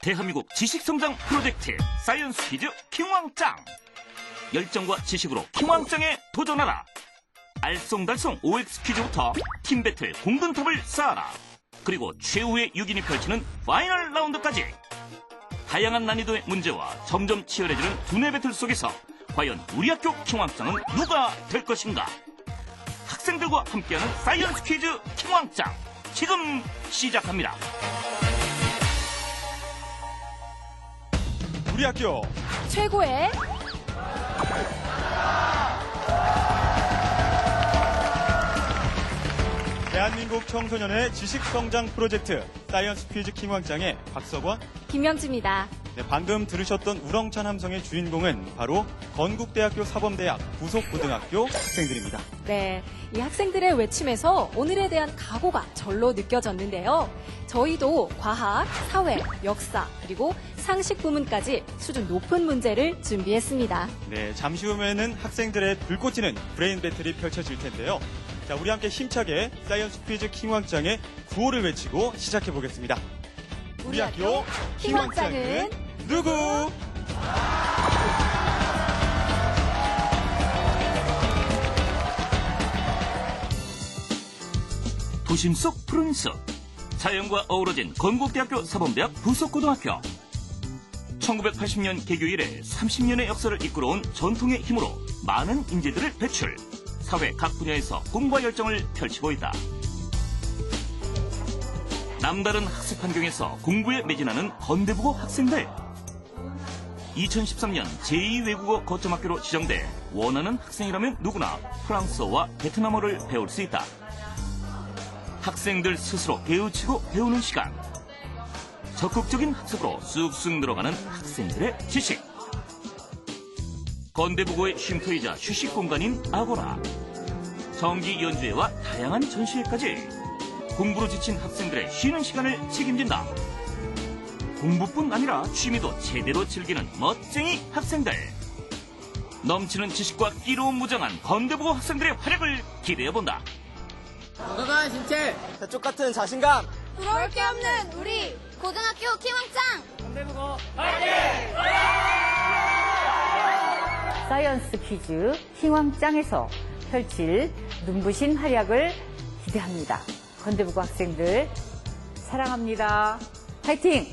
대한민국 지식성장 프로젝트 사이언스 퀴즈 킹왕짱. 열정과 지식으로 킹왕짱에 도전하라. 알쏭달쏭 OX 퀴즈부터 팀배틀 공든탑을 쌓아라. 그리고 최후의 6인이 펼치는 파이널 라운드까지. 다양한 난이도의 문제와 점점 치열해지는 두뇌 배틀 속에서 과연 우리 학교 킹왕짱은 누가 될 것인가? 학생들과 함께하는 사이언스 퀴즈 킹왕짱 지금 시작합니다. 우리 학교 최고의 대한민국 청소년의 지식성장 프로젝트 사이언스 퀴즈 킹왕짱의 박서권, 김명지입니다. 네, 방금 들으셨던 우렁찬 함성의 주인공은 바로 건국대학교 사범대학 부속고등학교 학생들입니다. 네, 이 학생들의 외침에서 오늘에 대한 각오가 절로 느껴졌는데요. 저희도 과학, 사회, 역사, 그리고 상식 부문까지 수준 높은 문제를 준비했습니다. 네, 잠시 후에는 학생들의 불꽃 튀는 브레인 배틀이 펼쳐질 텐데요. 자, 우리 함께 힘차게 사이언스 퀴즈 킹왕짱의 구호를 외치고 시작해 보겠습니다. 우리 학교 킹왕짱은 누구? 도심 속 푸른 숲, 자연과 어우러진 건국대학교 사범대학 부속고등학교. 1980년 개교 이래 30년의 역사를 이끌어온 전통의 힘으로 많은 인재들을 배출, 사회 각 분야에서 꿈과 열정을 펼치고 있다. 남다른 학습 환경에서 공부에 매진하는 건대부고 학생들. 2013년 제2외국어 거점학교로 지정돼 원하는 학생이라면 누구나 프랑스어와 베트남어를 배울 수 있다. 학생들 스스로 깨우치고 배우는 시간. 적극적인 학습으로 쑥쑥 늘어가는 학생들의 지식. 건대부고의 쉼터이자 휴식 공간인 아고라. 정기 연주회와 다양한 전시회까지 공부로 지친 학생들의 쉬는 시간을 책임진다. 공부뿐 아니라 취미도 제대로 즐기는 멋쟁이 학생들. 넘치는 지식과 끼로 무장한 건대부고 학생들의 활약을 기대해본다. 건강한 신체, 저쪽 같은 자신감. 부러울 게 없는 우리 고등학교 킹왕짱. 건대부고 사이언스 퀴즈 킹왕짱에서 펼칠 눈부신 활약을 기대합니다. 건대부고 학생들 사랑합니다. 파이팅!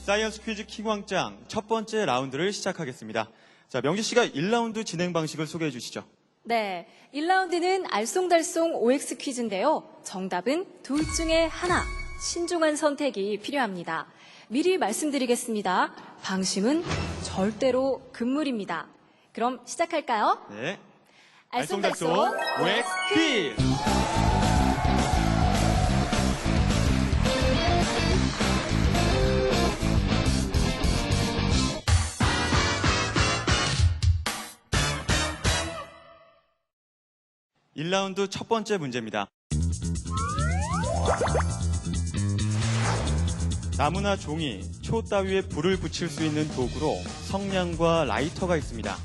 사이언스 퀴즈 킹왕짱 첫 번째 라운드를 시작하겠습니다. 자, 명지 씨가 1라운드 진행 방식을 소개해 주시죠. 네, 1라운드는 알쏭달쏭 OX 퀴즈인데요. 정답은 둘 중에 하나, 신중한 선택이 필요합니다. 미리 말씀드리겠습니다. 방심은 절대로 금물입니다. 그럼 시작할까요? 네. 알쏭달쏭 OX 퀴즈! (1라운드) 첫 번째 문제입니다. 나무나 종이, 초 따위에 불을 붙일 수 있는 도구로 성냥과 라이터가 있습니다.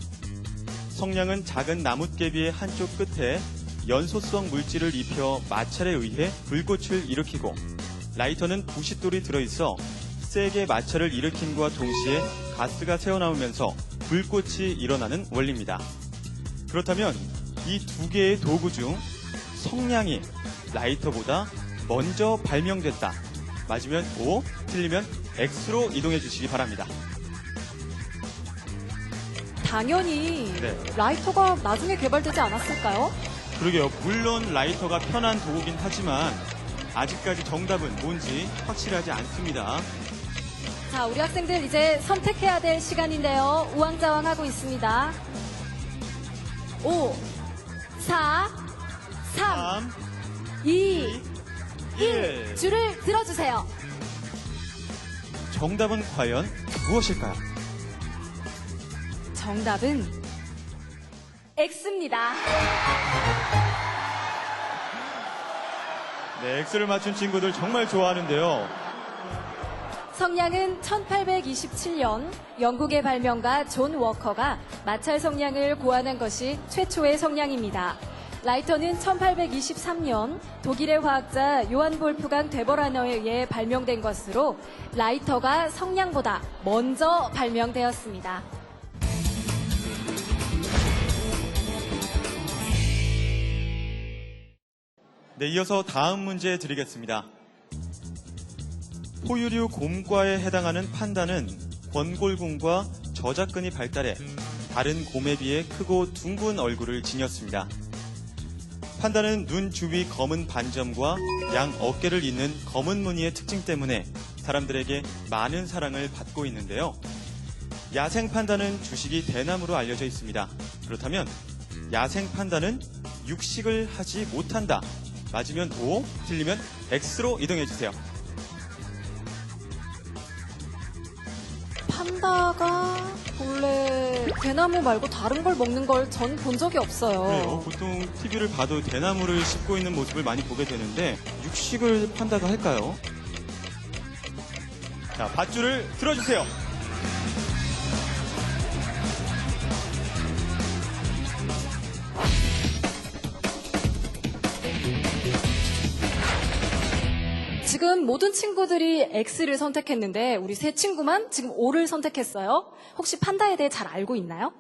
성냥은 작은 나뭇개비의 한쪽 끝에 연소성 물질을 입혀 마찰에 의해 불꽃을 일으키고, 라이터는 부싯돌이 들어있어 세게 마찰을 일으킴과 동시에 가스가 새어나오면서 불꽃이 일어나는 원리입니다. 그렇다면 이 두 개의 도구 중 성냥이 라이터보다 먼저 발명됐다. 맞으면 O, 틀리면 X로 이동해 주시기 바랍니다. 당연히 네. 라이터가 나중에 개발되지 않았을까요? 그러게요. 물론 라이터가 편한 도구긴 하지만 아직까지 정답은 뭔지 확실하지 않습니다. 자, 우리 학생들 이제 선택해야 될 시간인데요. 우왕좌왕하고 있습니다. 5, 4, 3, 2, 1. 줄을 들어주세요. 정답은 과연 무엇일까요? 정답은 X입니다. 네, X를 맞춘 친구들 정말 좋아하는데요. 성냥은 1827년 영국의 발명가 존 워커가 마찰 성냥을 고안한 것이 최초의 성냥입니다. 라이터는 1823년 독일의 화학자 요한 볼프강 데버라너에 의해 발명된 것으로 라이터가 성냥보다 먼저 발명되었습니다. 네, 이어서 다음 문제 드리겠습니다. 포유류 곰과에 해당하는 판다는 권골근과 저작근이 발달해 다른 곰에 비해 크고 둥근 얼굴을 지녔습니다. 판다는 눈 주위 검은 반점과 양 어깨를 잇는 검은 무늬의 특징 때문에 사람들에게 많은 사랑을 받고 있는데요. 야생 판다는 주식이 대나무로 알려져 있습니다. 그렇다면 야생 판다는 육식을 하지 못한다. 맞으면 O, 틀리면 X로 이동해 주세요. 판다가 원래 대나무 말고 다른 걸 먹는 걸 전 본 적이 없어요. 그래요. 보통 TV를 봐도 대나무를 씹고 있는 모습을 많이 보게 되는데 육식을 판다가 할까요? 자, 밧줄을 들어주세요. 지금 모든 친구들이 X를 선택했는데 우리 세 친구만 지금 O를 선택했어요. 혹시 판다에 대해 잘 알고 있나요?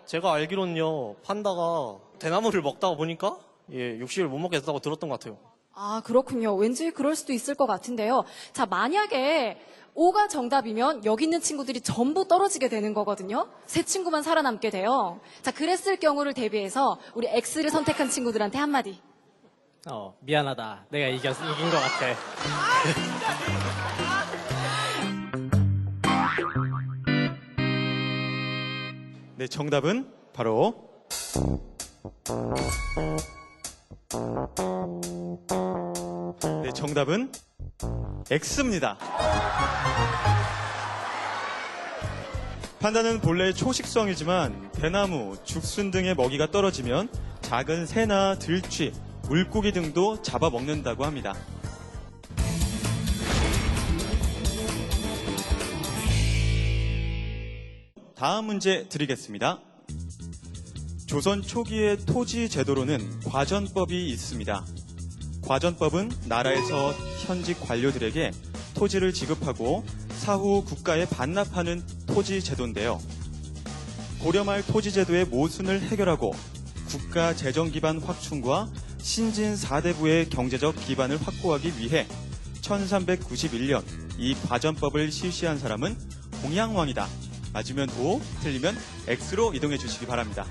제가 알기로는요, 판다가 대나무를 먹다가 보니까 육식을 못 먹겠다고 들었던 것 같아요. 아, 그렇군요. 왠지 그럴 수도 있을 것 같은데요. 자, 만약에 O가 정답이면 여기 있는 친구들이 전부 떨어지게 되는 거거든요. 세 친구만 살아남게 돼요. 자, 그랬을 경우를 대비해서 우리 X를 선택한 친구들한테 한마디. 미안하다. 내가 이긴 것 같아. 네, 정답은 바로 네, 정답은 X입니다. 판다는 본래 초식성이지만 대나무, 죽순 등의 먹이가 떨어지면 작은 새나 들쥐, 물고기 등도 잡아먹는다고 합니다. 다음 문제 드리겠습니다. 조선 초기의 토지 제도로는 과전법이 있습니다. 과전법은 나라에서 현직 관료들에게 토지를 지급하고 사후 국가에 반납하는 토지 제도인데요. 고려 말 토지 제도의 모순을 해결하고 국가 재정 기반 확충과 신진 4대부의 경제적 기반을 확보하기 위해 1391년 이 과전법을 실시한 사람은 공양왕이다. 맞으면 O, 틀리면 X로 이동해 주시기 바랍니다.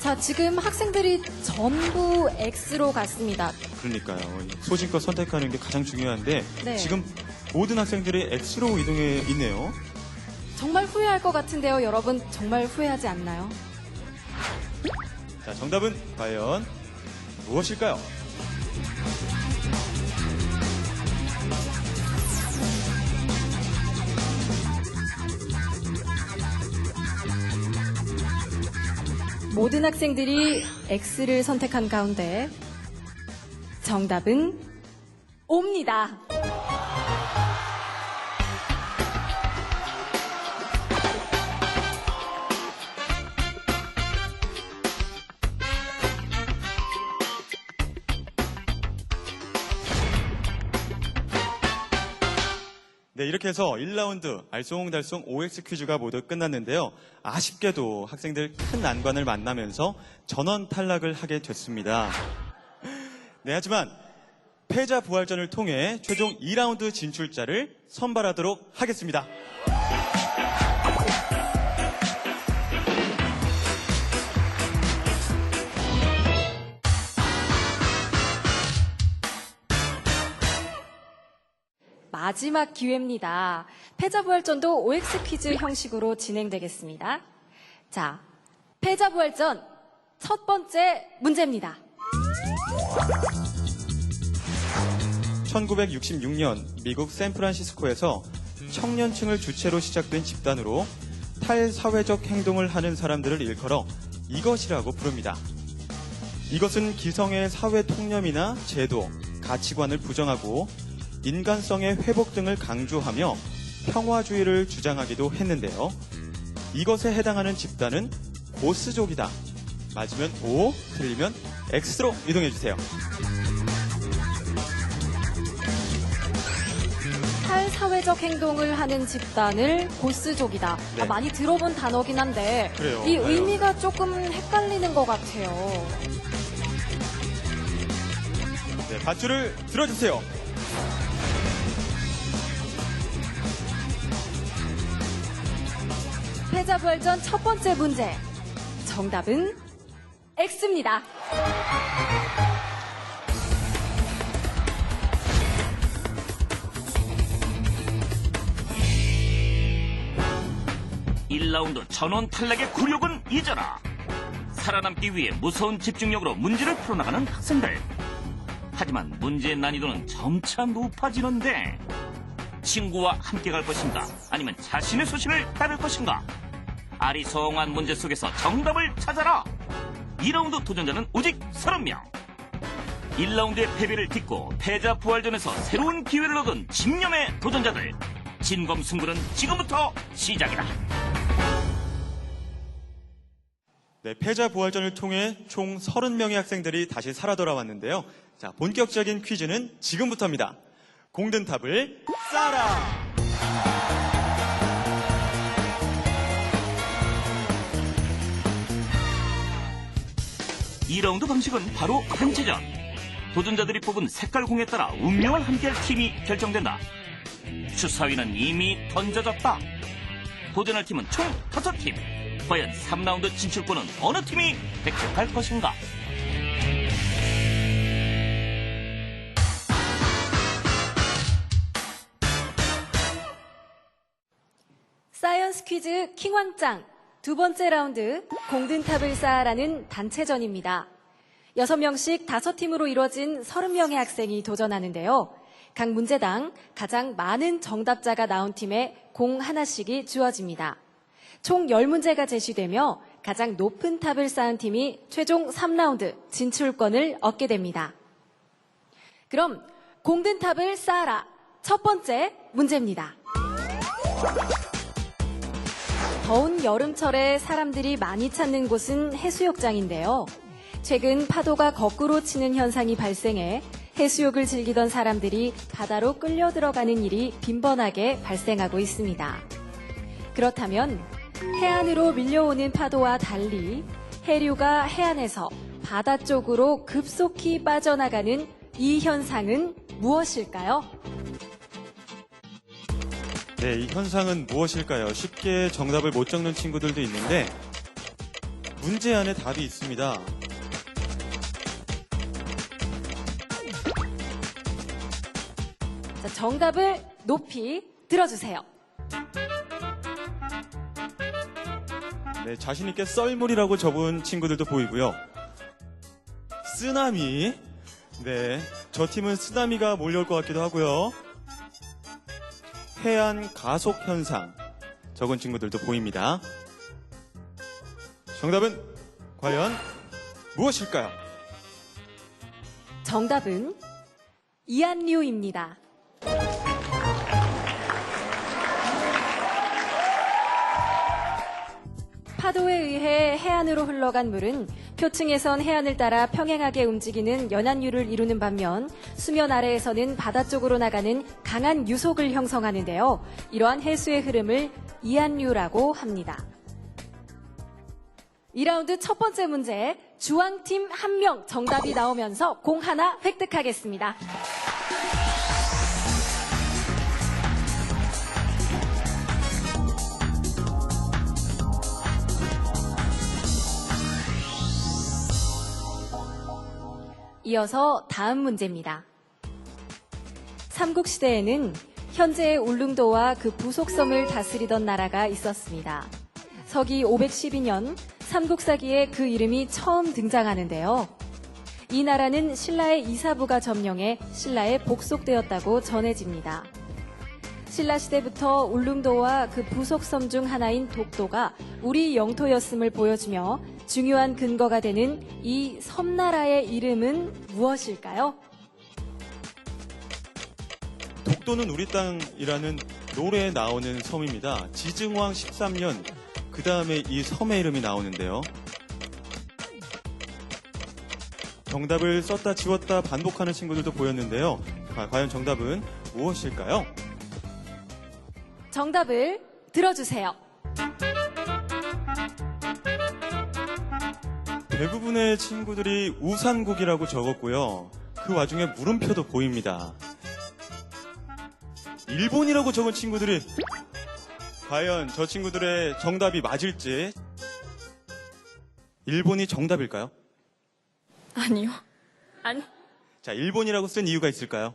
자, 지금 학생들이 전부 X로 갔습니다. 그러니까요. 소신껏 선택하는 게 가장 중요한데 네. 지금 모든 학생들이 X로 이동해 있네요. 정말 후회할 것 같은데요. 여러분 정말 후회하지 않나요? 자, 정답은 과연 무엇일까요? 모든 학생들이 X를 선택한 가운데 정답은 O입니다. 네, 이렇게 해서 1라운드 알쏭달쏭 OX 퀴즈가 모두 끝났는데요. 아쉽게도 학생들 큰 난관을 만나면서 전원 탈락을 하게 됐습니다. 네, 하지만 패자 부활전을 통해 최종 2라운드 진출자를 선발하도록 하겠습니다. 마지막 기회입니다. 패자부활전도 OX 퀴즈 형식으로 진행되겠습니다. 자, 패자부활전 첫 번째 문제입니다. 1966년 미국 샌프란시스코에서 청년층을 주체로 시작된 집단으로 탈사회적 행동을 하는 사람들을 일컬어 이것이라고 부릅니다. 이것은 기성의 사회 통념이나 제도, 가치관을 부정하고 인간성의 회복 등을 강조하며 평화주의를 주장하기도 했는데요. 이것에 해당하는 집단은 고스족이다. 맞으면 O, 틀리면 X로 이동해주세요. 탈사회적 행동을 하는 집단을 보스족이다. 네. 많이 들어본 단어긴 한데 그래요. 이 맞아요. 의미가 조금 헷갈리는 것 같아요. 네, 밧줄을 들어주세요. 패자부활전 첫 번째 문제. 정답은 X입니다. 일 라운드 전원 탈락의 굴욕은 잊어라. 살아남기 위해 무서운 집중력으로 문제를 풀어나가는 학생들. 하지만 문제의 난이도는 점차 높아지는데 친구와 함께 갈 것인가 아니면 자신의 소신을 따를 것인가. 아리송한 문제 속에서 정답을 찾아라. 2라운드 도전자는 오직 30명. 1라운드의 패배를 딛고 패자 부활전에서 새로운 기회를 얻은 집념의 도전자들. 진검승부는 지금부터 시작이다. 네, 패자 부활전을 통해 총 30명의 학생들이 다시 살아 돌아왔는데요. 자, 본격적인 퀴즈는 지금부터입니다. 공든탑을 쌓아라! 2라운드 방식은 바로 단체전. 도전자들이 뽑은 색깔 공에 따라 운명을 함께할 팀이 결정된다. 주사위는 이미 던져졌다. 도전할 팀은 총 5팀. 과연 3라운드 진출권은 어느 팀이 획득할 것인가? 사이언스 퀴즈 킹왕짱 두 번째 라운드 공든탑을 쌓아라는 단체전입니다. 6명씩 5팀으로 이루어진 30명의 학생이 도전하는데요. 각 문제당 가장 많은 정답자가 나온 팀에 공 하나씩이 주어집니다. 총 10문제가 제시되며 가장 높은 탑을 쌓은 팀이 최종 3라운드 진출권을 얻게 됩니다. 그럼 공든탑을 쌓아라. 첫 번째 문제입니다. 더운 여름철에 사람들이 많이 찾는 곳은 해수욕장인데요. 최근 파도가 거꾸로 치는 현상이 발생해 해수욕을 즐기던 사람들이 바다로 끌려 들어가는 일이 빈번하게 발생하고 있습니다. 그렇다면 해안으로 밀려오는 파도와 달리 해류가 해안에서 바다 쪽으로 급속히 빠져나가는 이 현상은 무엇일까요? 네, 이 현상은 무엇일까요? 쉽게 정답을 못 적는 친구들도 있는데 문제 안에 답이 있습니다. 자, 정답을 높이 들어주세요. 네, 자신 있게 썰물이라고 적은 친구들도 보이고요. 쓰나미. 네, 저 팀은 쓰나미가 몰려올 것 같기도 하고요. 해안 가속 현상 적은 친구들도 보입니다. 정답은 과연 무엇일까요? 정답은 이한류입니다. 파도에 의해 해안으로 흘러간 물은 표층에선 해안을 따라 평행하게 움직이는 연안류를 이루는 반면 수면 아래에서는 바다 쪽으로 나가는 강한 유속을 형성하는데요. 이러한 해수의 흐름을 이한류라고 합니다. 2라운드 첫 번째 문제, 주황팀 1명 정답이 나오면서 공 하나 획득하겠습니다. 이어서 다음 문제입니다. 삼국시대에는 현재의 울릉도와 그 부속섬을 다스리던 나라가 있었습니다. 서기 512년 삼국사기에 그 이름이 처음 등장하는데요. 이 나라는 신라의 이사부가 점령해 신라에 복속되었다고 전해집니다. 신라 시대부터 울릉도와 그 부속섬 중 하나인 독도가 우리 영토였음을 보여주며 중요한 근거가 되는 이 섬나라의 이름은 무엇일까요? 독도는 우리 땅이라는 노래에 나오는 섬입니다. 지증왕 13년 그 다음에 이 섬의 이름이 나오는데요. 정답을 썼다 지웠다 반복하는 친구들도 보였는데요. 과연 정답은 무엇일까요? 정답을 들어주세요. 대부분의 친구들이 우산국이라고 적었고요. 그 와중에 물음표도 보입니다. 일본이라고 적은 친구들이 과연 저 친구들의 정답이 맞을지. 일본이 정답일까요? 아니요. 아니, 자, 일본이라고 쓴 이유가 있을까요?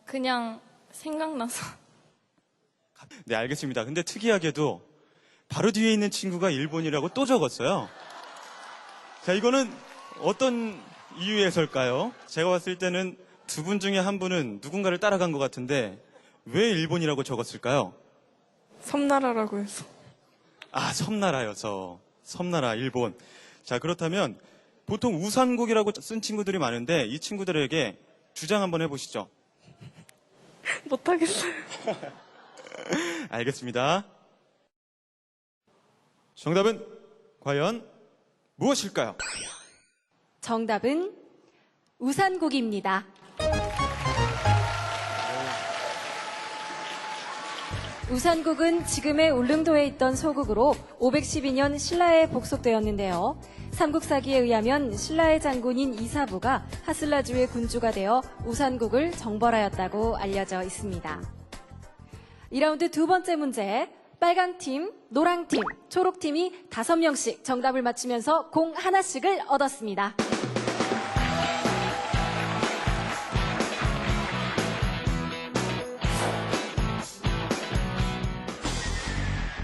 그냥 생각나서. 네, 알겠습니다. 근데 특이하게도 바로 뒤에 있는 친구가 일본이라고 또 적었어요. 자, 이거는 어떤 이유에서일까요? 제가 봤을 때는 두 분 중에 한 분은 누군가를 따라간 것 같은데 왜 일본이라고 적었을까요? 섬나라라고 해서. 아, 섬나라여서. 섬나라, 일본. 자, 그렇다면 보통 우산국이라고 쓴 친구들이 많은데 이 친구들에게 주장 한번 해보시죠. 못하겠어요. 알겠습니다. 정답은 과연 무엇일까요? 정답은 우산국입니다. 우산국은 지금의 울릉도에 있던 소국으로 512년 신라에 복속되었는데요. 삼국사기에 의하면 신라의 장군인 이사부가 하슬라주의 군주가 되어 우산국을 정벌하였다고 알려져 있습니다. 2라운드 두 번째 문제, 빨강팀, 노랑팀, 초록팀이 5명씩 정답을 맞히면서 공 하나씩을 얻었습니다.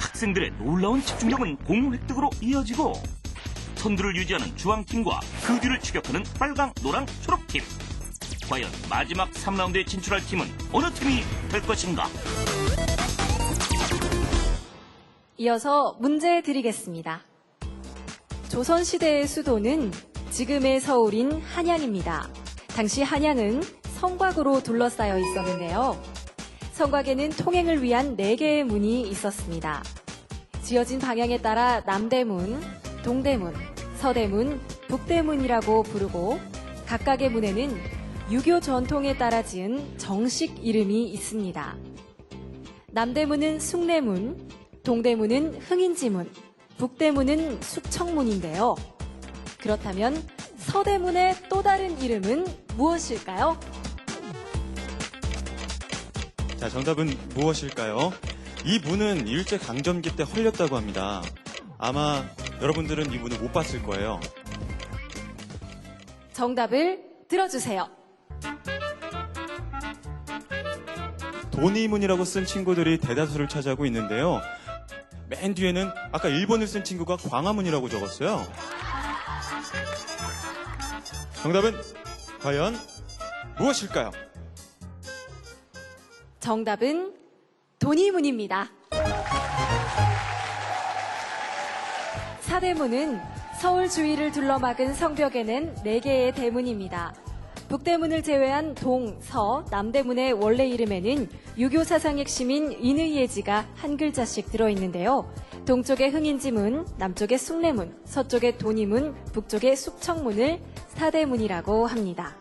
학생들의 놀라운 집중력은 공 획득으로 이어지고 선두를 유지하는 주황팀과 그 뒤를 추격하는 빨강, 노랑, 초록팀. 과연 마지막 3라운드에 진출할 팀은 어느 팀이 될 것인가? 이어서 문제 드리겠습니다. 조선시대의 수도는 지금의 서울인 한양입니다. 당시 한양은 성곽으로 둘러싸여 있었는데요. 성곽에는 통행을 위한 4개의 문이 있었습니다. 지어진 방향에 따라 남대문, 동대문, 서대문, 북대문이라고 부르고 각각의 문에는 유교 전통에 따라 지은 정식 이름이 있습니다. 남대문은 숭례문, 동대문은 흥인지문, 북대문은 숙청문인데요. 그렇다면 서대문의 또 다른 이름은 무엇일까요? 자, 정답은 무엇일까요? 이 문은 일제강점기 때 헐렸다고 합니다. 아마 여러분들은 이 문을 못 봤을 거예요. 정답을 들어주세요. 도니문이라고 쓴 친구들이 대다수를 차지하고 있는데요. 맨 뒤에는 아까 1번을 쓴 친구가 광화문이라고 적었어요. 정답은 과연 무엇일까요? 정답은 도니문입니다. 사대문은 서울 주위를 둘러막은 성벽에 낸 4개의 대문입니다. 북대문을 제외한 동, 서, 남대문의 원래 이름에는 유교 사상의 핵심인 인의예지가 한 글자씩 들어있는데요. 동쪽의 흥인지문, 남쪽의 숭례문, 서쪽의 도니문, 북쪽의 숙청문을 사대문이라고 합니다.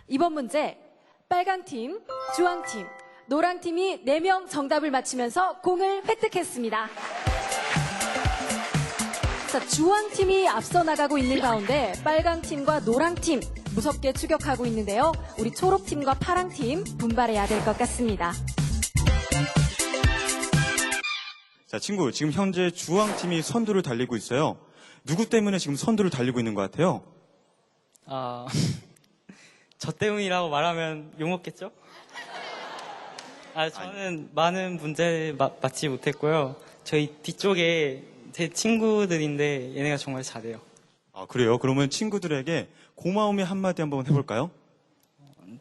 이번 문제, 빨강팀, 주황팀, 노랑팀이 4명 정답을 맞히면서 공을 획득했습니다. 자, 주황팀이 앞서 나가고 있는 가운데 빨강팀과 노랑팀 무섭게 추격하고 있는데요. 우리 초록팀과 파랑팀 분발해야 될 것 같습니다. 자, 친구, 지금 현재 주황팀이 선두를 달리고 있어요. 누구 때문에 지금 선두를 달리고 있는 것 같아요? 저 때문이라고 말하면 욕먹겠죠? 저는 많은 문제 맞지 못했고요. 저희 뒤쪽에 제 친구들인데 얘네가 정말 잘해요. 아, 그래요? 그러면 친구들에게 고마움의 한마디 한번 해볼까요?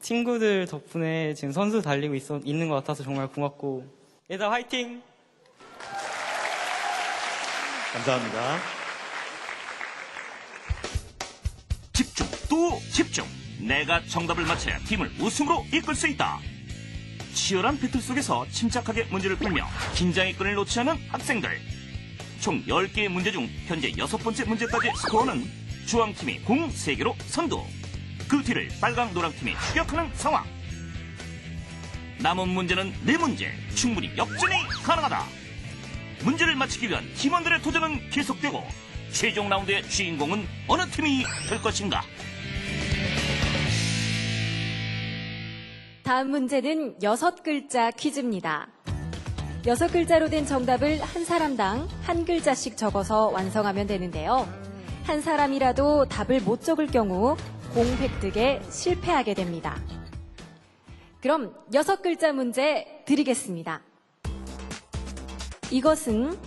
친구들 덕분에 지금 선수 달리고 있는 것 같아서 정말 고맙고 얘들아 화이팅! 감사합니다. 집중 또 집중. 내가 정답을 맞춰야 팀을 우승으로 이끌 수 있다. 치열한 배틀 속에서 침착하게 문제를 풀며 긴장의 끈을 놓지 않은 학생들. 총 10개의 문제 중 현재 6번째 문제까지 스코어는 주황팀이 공 3개로 선두. 그 뒤를 빨강 노랑팀이 추격하는 상황. 남은 문제는 4문제. 충분히 역전이 가능하다. 문제를 맞히기 위한 팀원들의 도전은 계속되고 최종 라운드의 주인공은 어느 팀이 될 것인가? 다음 문제는 6글자 퀴즈입니다. 6글자로 된 정답을 한 사람당 한 글자씩 적어서 완성하면 되는데요. 한 사람이라도 답을 못 적을 경우 공 획득에 실패하게 됩니다. 그럼 6글자 문제 드리겠습니다. 이것은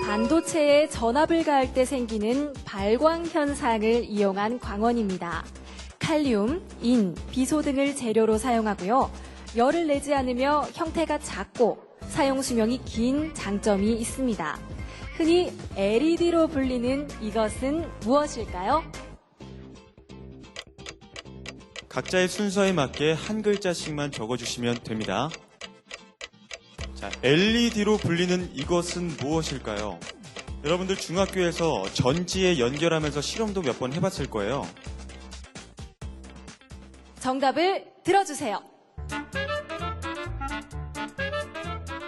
반도체에 전압을 가할 때 생기는 발광 현상을 이용한 광원입니다. 칼륨, 인, 비소 등을 재료로 사용하고요. 열을 내지 않으며 형태가 작고 사용 수명이 긴 장점이 있습니다. 흔히 LED로 불리는 이것은 무엇일까요? 각자의 순서에 맞게 한 글자씩만 적어주시면 됩니다. 자, LED로 불리는 이것은 무엇일까요? 여러분들 중학교에서 전지에 연결하면서 실험도 몇 번 해봤을 거예요. 정답을 들어주세요.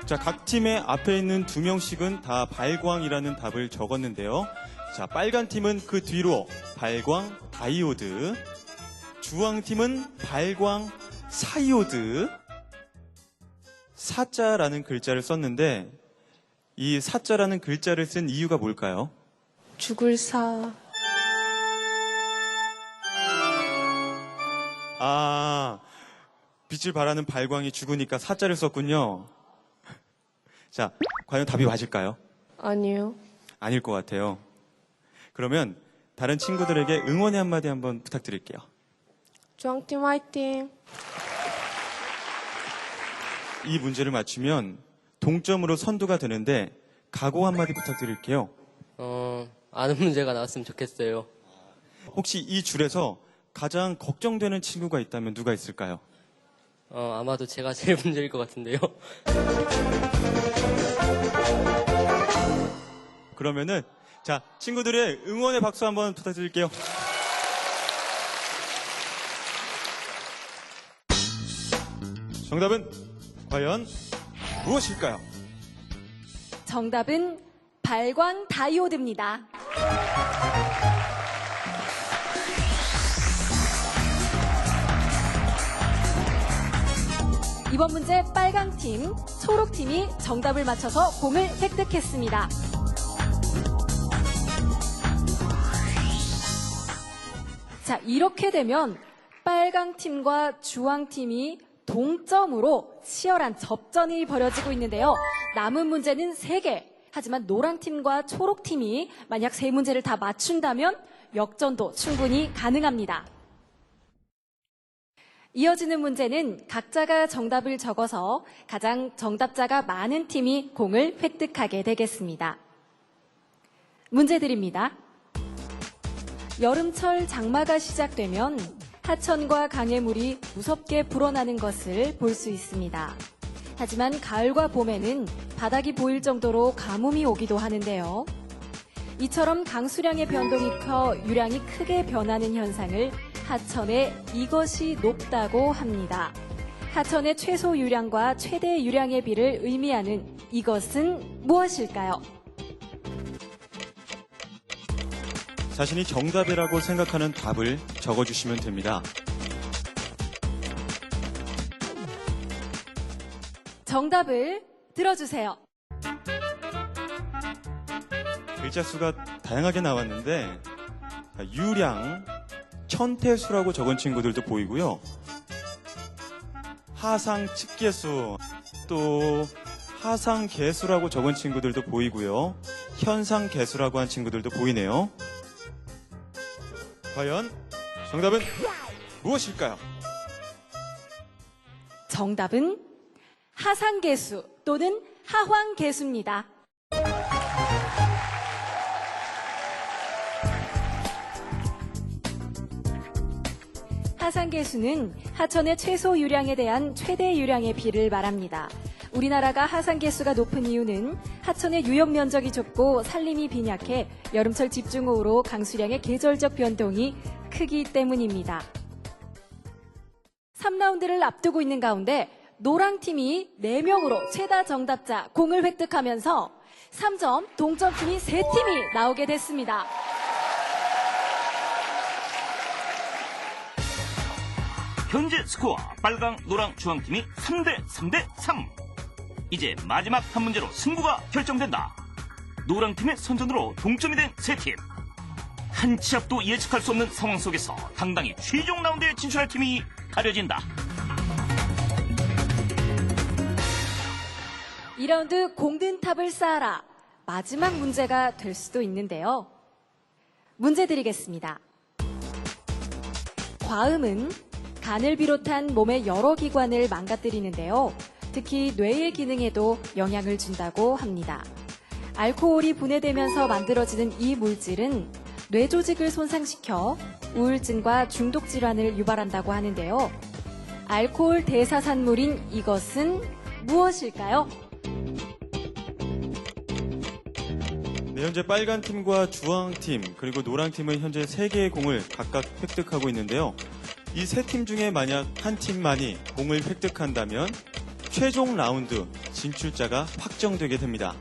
자, 각 팀의 앞에 있는 2명씩은 다 발광이라는 답을 적었는데요. 자, 빨간 팀은 그 뒤로 발광 다이오드, 주황 팀은 발광 사이오드, 사자라는 글자를 썼는데 이 사자라는 글자를 쓴 이유가 뭘까요? 죽을 사. 아, 빛을 발하는 발광이 죽으니까 사자를 썼군요. 자, 과연 답이 맞을까요? 아니요. 아닐 것 같아요. 그러면 다른 친구들에게 응원의 한마디 한번 부탁드릴게요. 주황팀 화이팅. 이 문제를 맞추면 동점으로 선두가 되는데 각오 한마디 부탁드릴게요. 아는 문제가 나왔으면 좋겠어요. 혹시 이 줄에서 가장 걱정되는 친구가 있다면 누가 있을까요? 아마도 제가 제일 문제일 것 같은데요. 그러면은 자, 친구들의 응원의 박수 한번 부탁드릴게요. 정답은 과연 무엇일까요? 정답은 발광 다이오드입니다. 이번 문제 빨강팀, 초록팀이 정답을 맞춰서 공을 획득했습니다. 자, 이렇게 되면 빨강팀과 주황팀이 동점으로 치열한 접전이 벌어지고 있는데요. 남은 문제는 3개. 하지만 노랑팀과 초록팀이 만약 3문제를 다 맞춘다면 역전도 충분히 가능합니다. 이어지는 문제는 각자가 정답을 적어서 가장 정답자가 많은 팀이 공을 획득하게 되겠습니다. 문제 드립니다. 여름철 장마가 시작되면 하천과 강의 물이 무섭게 불어나는 것을 볼 수 있습니다. 하지만 가을과 봄에는 바닥이 보일 정도로 가뭄이 오기도 하는데요. 이처럼 강수량의 변동이 커 유량이 크게 변하는 현상을 하천의 이것이 높다고 합니다. 하천의 최소 유량과 최대 유량의 비를 의미하는 이것은 무엇일까요? 자신이 정답이라고 생각하는 답을 적어주시면 됩니다. 정답을 들어주세요. 글자 수가 다양하게 나왔는데 유량, 천태수라고 적은 친구들도 보이고요. 하상 측계수, 또 하상 개수라고 적은 친구들도 보이고요. 현상 개수라고 한 친구들도 보이네요. 과연 정답은 무엇일까요? 정답은 하상계수 또는 하황계수입니다. 하상계수는 하천의 최소 유량에 대한 최대 유량의 비를 말합니다. 우리나라가 하상계수가 높은 이유는 하천의 유역 면적이 좁고 산림이 빈약해 여름철 집중호우로 강수량의 계절적 변동이 크기 때문입니다. 3라운드를 앞두고 있는 가운데 노랑팀이 4명으로 최다 정답자 공을 획득하면서 3점, 동점팀이 3팀이 나오게 됐습니다. 현재 스코어 빨강, 노랑, 주황팀이 3대3. 이제 마지막 한 문제로 승부가 결정된다. 노랑팀의 선전으로 동점이 된 세 팀. 한 치 앞도 예측할 수 없는 상황 속에서 당당히 최종 라운드에 진출할 팀이 가려진다. 2라운드 공든탑을 쌓아라. 마지막 문제가 될 수도 있는데요. 문제 드리겠습니다. 과음은 간을 비롯한 몸의 여러 기관을 망가뜨리는데요. 특히 뇌의 기능에도 영향을 준다고 합니다. 알코올이 분해되면서 만들어지는 이 물질은 뇌 조직을 손상시켜 우울증과 중독 질환을 유발한다고 하는데요. 알코올 대사산물인 이것은 무엇일까요? 네, 현재 빨간 팀과 주황 팀 그리고 노랑 팀은 현재 3개의 공을 각각 획득하고 있는데요. 이 세 팀 중에 만약 한 팀만이 공을 획득한다면 최종 라운드 진출자가 확정되게 됩니다.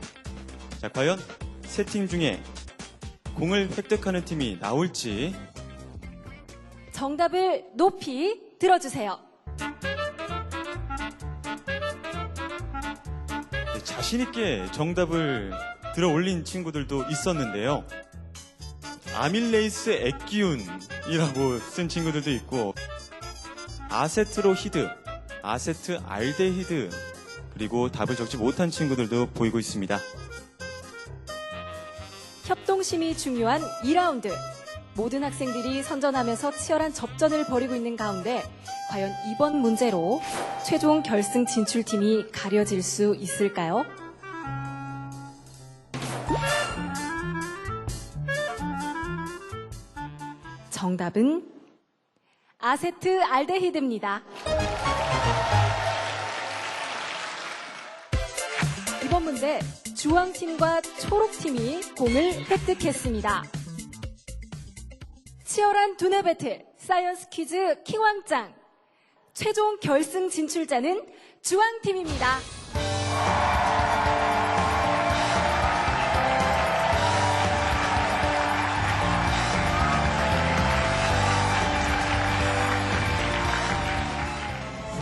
자, 과연 세 팀 중에 공을 획득하는 팀이 나올지 정답을 높이 들어주세요. 네, 자신 있게 정답을 들어 올린 친구들도 있었는데요. 아밀레이스 액기운이라고 쓴 친구들도 있고 아세트로히드, 아세트알데히드 그리고 답을 적지 못한 친구들도 보이고 있습니다. 협동심이 중요한 2라운드. 모든 학생들이 선전하면서 치열한 접전을 벌이고 있는 가운데 과연 이번 문제로 최종 결승 진출팀이 가려질 수 있을까요? 정답은 아세트알데히드입니다. 이번 문제 주황팀과 초록팀이 공을 획득했습니다. 치열한 두뇌 배틀 사이언스 퀴즈 킹왕짱 최종 결승 진출자는 주황팀입니다.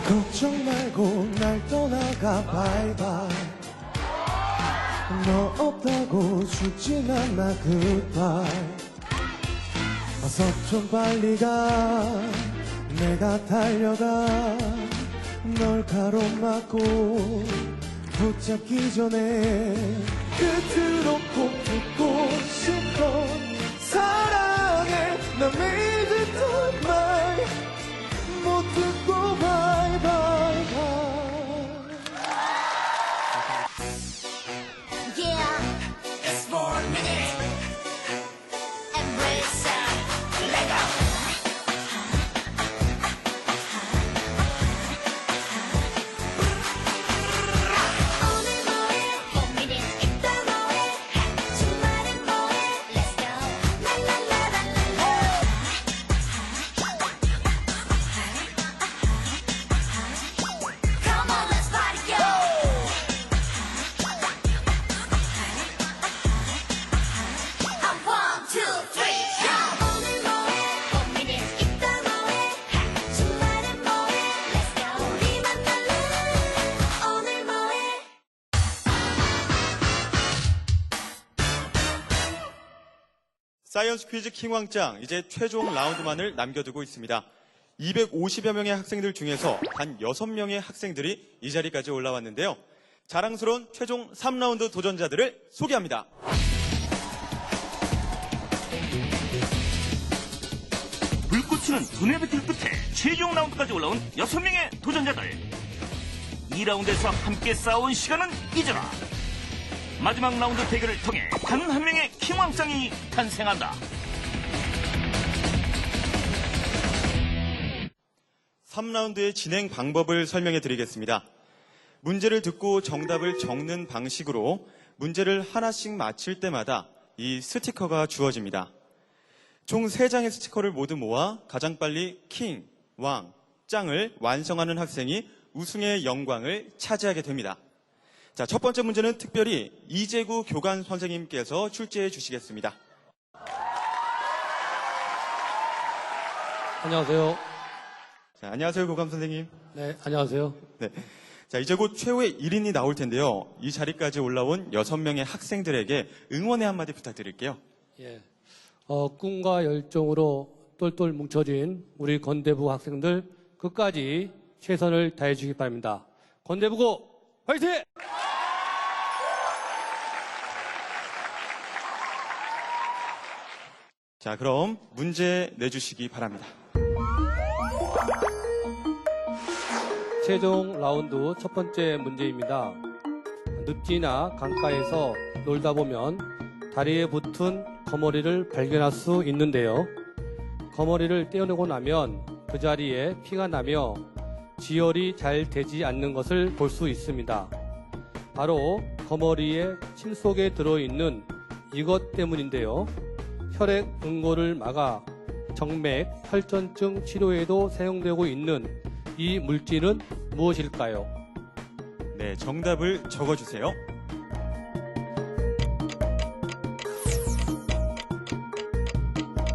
걱정 말고 날 떠나가 바이바이 너 없다고 죽진 않아 굿바이 어서 좀 빨리 가 내가 달려가 널 가로막고 붙잡기 전에 끝으로 꼭 듣고 싶던 사랑해 나 매일 듣던 말 못 듣고 바이바이 Yeah, it's for a minute. Embrace it. Let go. 오늘 뭐해? 고민이 있다 뭐해? 주말엔 뭐해? Let's go. 랄랄라랄랄라. Come on, let's party, go. One, two, three, go. 오늘 뭐해? 고민이 있다 뭐해? 주말엔 뭐해? Let's go. 우리 만날래? 오늘 뭐해? 사이언스 퀴즈 킹왕짱 이제 최종 라운드만을 남겨두고 있습니다. 250여 명의 학생들 중에서 단 6명의 학생들이 이 자리까지 올라왔는데요. 자랑스러운 최종 3라운드 도전자들을 소개합니다. 불꽃 튀는 두뇌 배틀 끝에 최종 라운드까지 올라온 6명의 도전자들. 2라운드에서 함께 싸운 시간은 잊어라. 마지막 라운드 대결을 통해 단 한 명의 킹왕짱이 탄생한다. 3라운드의 진행 방법을 설명해 드리겠습니다. 문제를 듣고 정답을 적는 방식으로 문제를 하나씩 맞힐 때마다 이 스티커가 주어집니다. 총 3장의 스티커를 모두 모아 가장 빨리 킹, 왕, 짱을 완성하는 학생이 우승의 영광을 차지하게 됩니다. 자, 첫 번째 문제는 특별히 이재구 교관 선생님께서 출제해 주시겠습니다. 안녕하세요. 자, 안녕하세요, 교감 선생님. 네, 안녕하세요. 네. 자, 이제 곧 최후의 1인이 나올 텐데요. 이 자리까지 올라온 6명의 학생들에게 응원의 한마디 부탁드릴게요. 예. 꿈과 열정으로 똘똘 뭉쳐진 우리 건대부 학생들 끝까지 최선을 다해 주기 바랍니다. 건대부고 화이팅! 자, 그럼 문제 내주시기 바랍니다. 최종 라운드 첫 번째 문제입니다. 늪지나 강가에서 놀다 보면 다리에 붙은 거머리를 발견할 수 있는데요. 거머리를 떼어내고 나면 그 자리에 피가 나며 지혈이 잘 되지 않는 것을 볼 수 있습니다. 바로 거머리의 침 속에 들어있는 이것 때문인데요. 혈액 응고를 막아 정맥, 혈전증 치료에도 사용되고 있는 이 물질은 무엇일까요? 네, 정답을 적어주세요.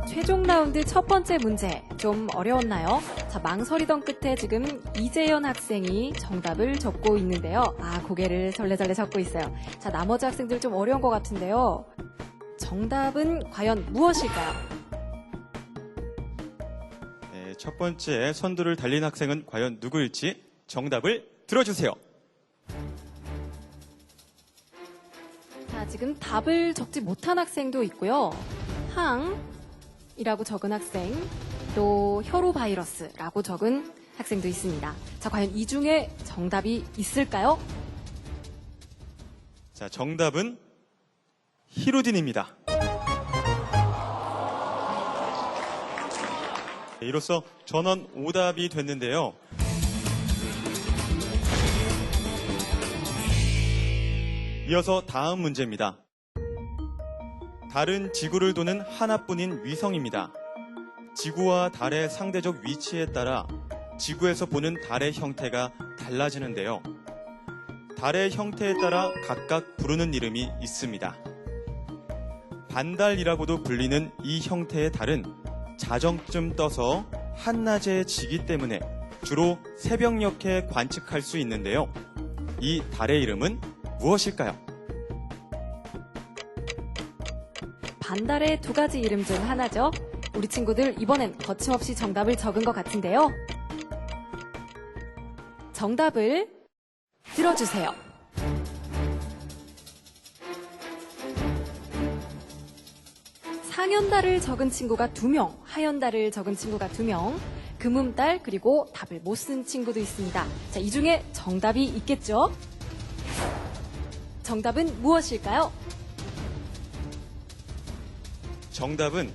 최종 라운드 첫 번째 문제 좀 어려웠나요? 자, 망설이던 끝에 지금 이재현 학생이 정답을 적고 있는데요. 고개를 절레절레 적고 있어요. 자, 나머지 학생들 좀 어려운 것 같은데요. 정답은 과연 무엇일까요? 네, 첫 번째 선두를 달린 학생은 과연 누구일지 정답을 들어주세요. 자, 지금 답을 적지 못한 학생도 있고요. 항이라고 적은 학생, 또 혈우바이러스라고 적은 학생도 있습니다. 자, 과연 이 중에 정답이 있을까요? 자, 정답은 히루딘입니다. 네, 이로써 전원 오답이 됐는데요. 이어서 다음 문제입니다. 달은 지구를 도는 하나뿐인 위성입니다. 지구와 달의 상대적 위치에 따라 지구에서 보는 달의 형태가 달라지는데요. 달의 형태에 따라 각각 부르는 이름이 있습니다. 반달이라고도 불리는 이 형태의 달은 자정쯤 떠서 한낮에 지기 때문에 주로 새벽녘에 관측할 수 있는데요. 이 달의 이름은 무엇일까요? 반달의 2가지 이름 중 하나죠. 우리 친구들 이번엔 거침없이 정답을 적은 것 같은데요. 정답을 들어주세요. 상현달을 적은 친구가 2명, 하현달을 적은 친구가 2명, 금음달 그리고 답을 못 쓴 친구도 있습니다. 자, 이 중에 정답이 있겠죠? 정답은 무엇일까요? 정답은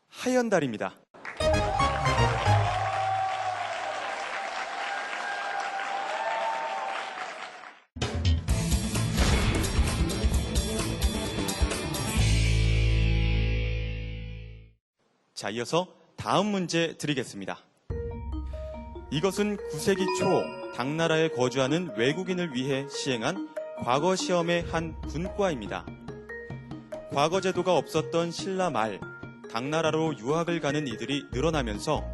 하현달입니다. 자, 이어서 다음 문제 드리겠습니다. 이것은 9세기 초 당나라에 거주하는 외국인을 위해 시행한 과거 시험의 한 분과입니다. 과거 제도가 없었던 신라 말 당나라로 유학을 가는 이들이 늘어나면서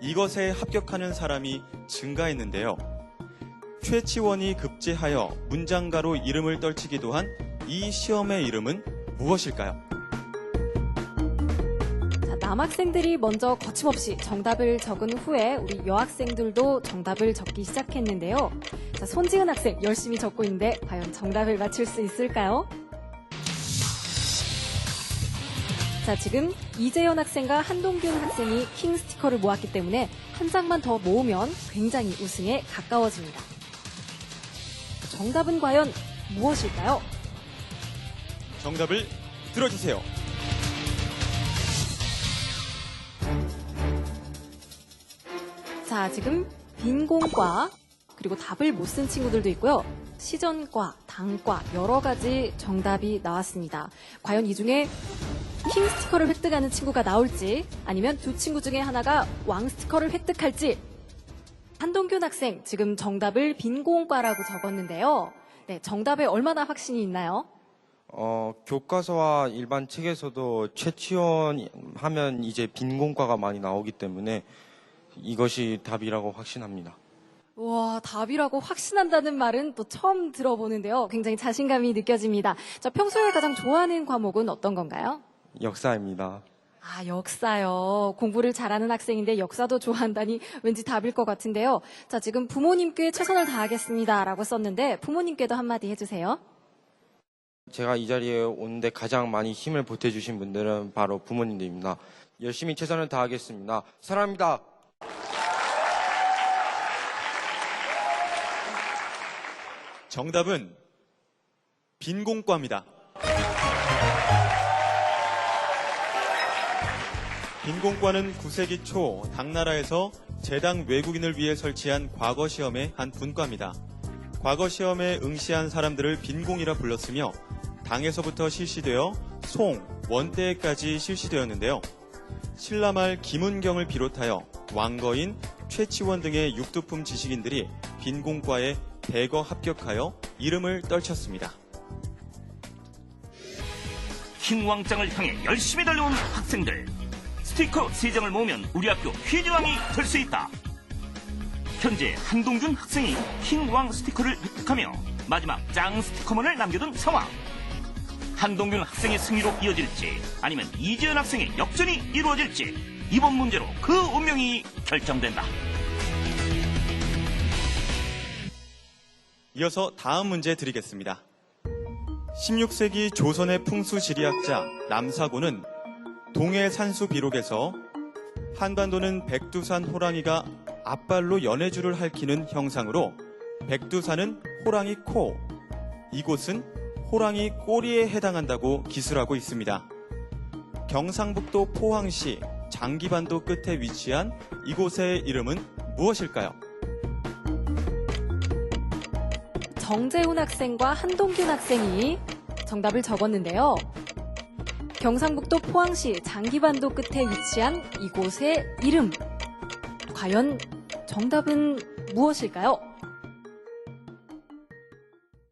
이것에 합격하는 사람이 증가했는데요. 최치원이 급제하여 문장가로 이름을 떨치기도 한 이 시험의 이름은 무엇일까요? 자, 남학생들이 먼저 거침없이 정답을 적은 후에 우리 여학생들도 정답을 적기 시작했는데요. 자, 손지은 학생 열심히 적고 있는데 과연 정답을 맞출 수 있을까요? 자, 지금 이재현 학생과 한동균 학생이 킹 스티커를 모았기 때문에 한 장만 더 모으면 굉장히 우승에 가까워집니다. 정답은 과연 무엇일까요? 정답을 들어주세요. 자, 지금 빈공과 그리고 답을 못 쓴 친구들도 있고요. 시전과 강과 여러 가지 정답이 나왔습니다. 과연 이 중에 킹 스티커를 획득하는 친구가 나올지 아니면 두 친구 중에 하나가 왕 스티커를 획득할지. 한동균 학생 지금 정답을 빈공과라고 적었는데요. 네, 정답에 얼마나 확신이 있나요? 교과서와 일반 책에서도 최치원 하면 이제 빈공과가 많이 나오기 때문에 이것이 답이라고 확신합니다. 와, 답이라고 확신한다는 말은 또 처음 들어보는데요. 굉장히 자신감이 느껴집니다. 자, 평소에 가장 좋아하는 과목은 어떤 건가요? 역사입니다. 아, 역사요. 공부를 잘하는 학생인데 역사도 좋아한다니 왠지 답일 것 같은데요. 자, 지금 부모님께 최선을 다하겠습니다라고 썼는데 부모님께도 한마디 해주세요. 제가 이 자리에 오는데 가장 많이 힘을 보태주신 분들은 바로 부모님들입니다. 열심히 최선을 다하겠습니다. 사랑합니다. 정답은 빈공과입니다. 빈공과는 9세기 초 당나라에서 제당 외국인을 위해 설치한 과거 시험의 한 분과입니다. 과거 시험에 응시한 사람들을 빈공이라 불렀으며 당에서부터 실시되어 송, 원때까지 실시되었는데요. 신라말 김은경을 비롯하여 왕거인, 최치원 등의 육두품 지식인들이 빈공과에 대거 합격하여 이름을 떨쳤습니다. 킹왕짱을 향해 열심히 달려온 학생들. 스티커 3장을 모으면 우리 학교 퀴즈왕이 될 수 있다. 현재 한동균 학생이 킹왕 스티커를 획득하며 마지막 짱 스티커만을 남겨둔 상황. 한동균 학생의 승리로 이어질지 아니면 이재현 학생의 역전이 이루어질지 이번 문제로 그 운명이 결정된다. 이어서 다음 문제 드리겠습니다. 16세기 조선의 풍수지리학자 남사고는 동해 산수 비록에서 한반도는 백두산 호랑이가 앞발로 연해주를 핥히는 형상으로 백두산은 호랑이 코, 이곳은 호랑이 꼬리에 해당한다고 기술하고 있습니다. 경상북도 포항시 장기반도 끝에 위치한 이곳의 이름은 무엇일까요? 정재훈 학생과 한동균 학생이 정답을 적었는데요. 경상북도 포항시 장기반도 끝에 위치한 이곳의 이름. 과연 정답은 무엇일까요?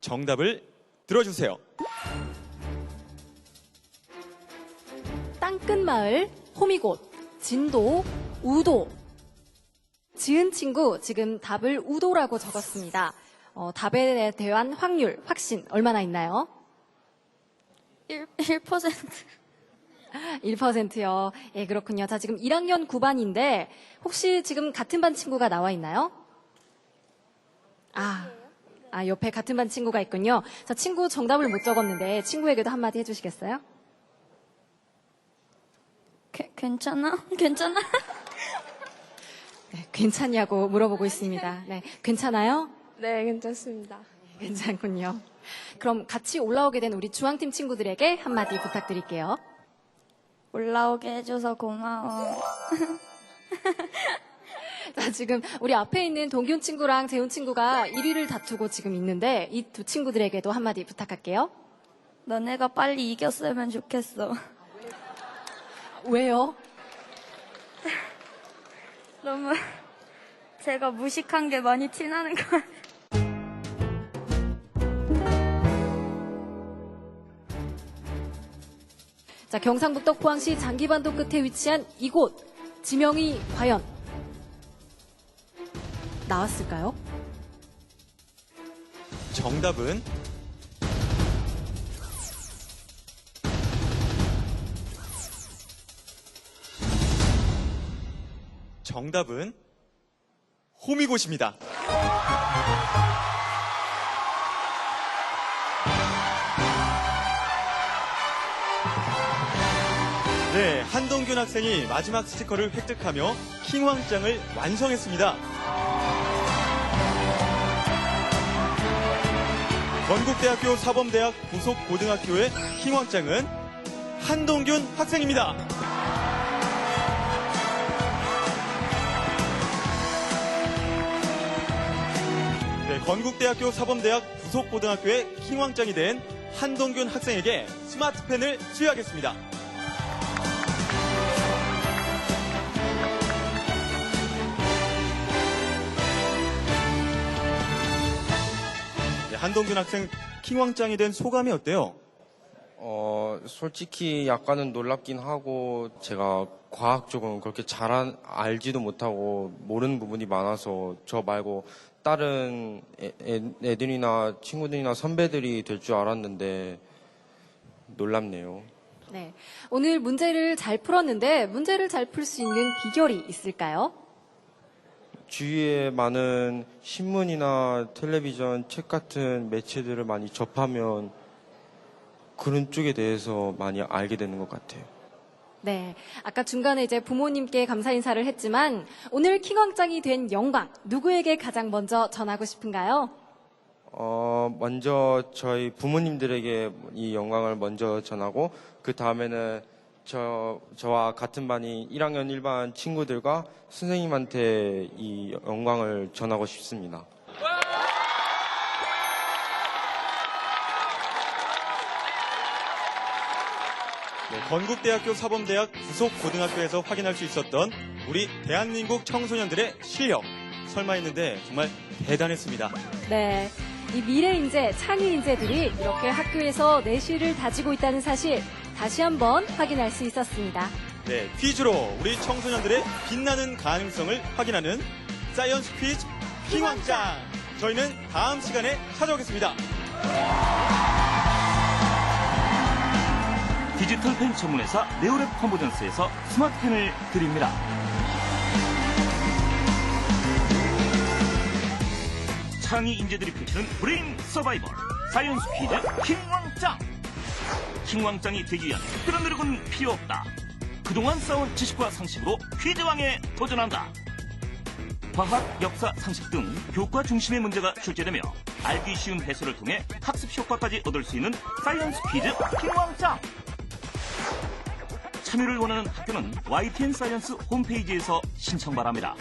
정답을 들어주세요. 땅끝마을, 호미곶, 진도, 우도. 지은 친구 지금 답을 우도라고 적었습니다. 답에 대한 확률, 확신 얼마나 있나요? 1%. 1%요. 예, 그렇군요. 자, 지금 1학년 9반인데 혹시 지금 같은 반 친구가 나와 있나요? 옆에 같은 반 친구가 있군요. 자, 친구 정답을 못 적었는데 친구에게도 한마디 해주시겠어요? 괜찮아? 괜찮아? 네, 괜찮냐고 물어보고 있습니다. 네, 괜찮아요? 네, 괜찮습니다. 괜찮군요. 그럼 같이 올라오게 된 우리 중앙팀 친구들에게 한마디 부탁드릴게요. 올라오게 해줘서 고마워. 자, 지금 우리 앞에 있는 동균 친구랑 재훈 친구가 1위를 다투고 지금 있는데 이 두 친구들에게도 한마디 부탁할게요. 너네가 빨리 이겼으면 좋겠어. 왜요? 너무 제가 무식한 게 많이 티나는 것 같아요. 자, 경상북도 포항시 장기반도 끝에 위치한 이곳 지명이 과연 나왔을까요? 정답은 호미곶입니다. 네, 한동균 학생이 마지막 스티커를 획득하며 킹왕짱을 완성했습니다. 건국대학교 사범대학 부속고등학교의 킹왕짱은 한동균 학생입니다. 네, 건국대학교 사범대학 부속고등학교의 킹왕짱이 된 한동균 학생에게 스마트펜을 수여하겠습니다. 네, 한동균 학생 킹왕짱이 된 소감이 어때요? 솔직히 약간은 놀랍긴 하고 제가 과학 쪽은 그렇게 잘 알지도 못하고 모르는 부분이 많아서 저 말고 다른 애들이나 친구들이나 선배들이 될 줄 알았는데 놀랍네요. 네. 오늘 문제를 잘 풀었는데 문제를 잘 풀 수 있는 비결이 있을까요? 주위에 많은 신문이나 텔레비전, 책 같은 매체들을 많이 접하면 그런 쪽에 대해서 많이 알게 되는 것 같아요. 네. 아까 중간에 이제 부모님께 감사 인사를 했지만 오늘 킹왕짱이 된 영광 누구에게 가장 먼저 전하고 싶은가요? 먼저 저희 부모님들에게 이 영광을 먼저 전하고 그 다음에는 저와 같은 반인 1학년 일반 친구들과 선생님한테 이 영광을 전하고 싶습니다. 네, 건국대학교 사범대학 부속고등학교에서 확인할 수 있었던 우리 대한민국 청소년들의 실력. 설마 했는데 정말 대단했습니다. 네. 이 미래 인재, 창의 인재들이 이렇게 학교에서 내실을 다지고 있다는 사실 다시 한번 확인할 수 있었습니다. 네, 퀴즈로 우리 청소년들의 빛나는 가능성을 확인하는 사이언스 퀴즈 킹왕짱. 저희는 다음 시간에 찾아오겠습니다. 디지털 펜 전문회사 네오랩 컨버전스에서 스마트펜을 드립니다. 창의 인재들이 펼치는 브레인 서바이벌 사이언스 퀴즈 킹왕짱. 킹왕짱이 되기 위한 특별한 노력은 필요 없다. 그동안 쌓은 지식과 상식으로 퀴즈왕에 도전한다. 과학, 역사, 상식 등 교과 중심의 문제가 출제되며 알기 쉬운 해설을 통해 학습 효과까지 얻을 수 있는 사이언스 퀴즈 킹왕짱. 참여를 원하는 학교는 YTN 사이언스 홈페이지에서 신청 바랍니다.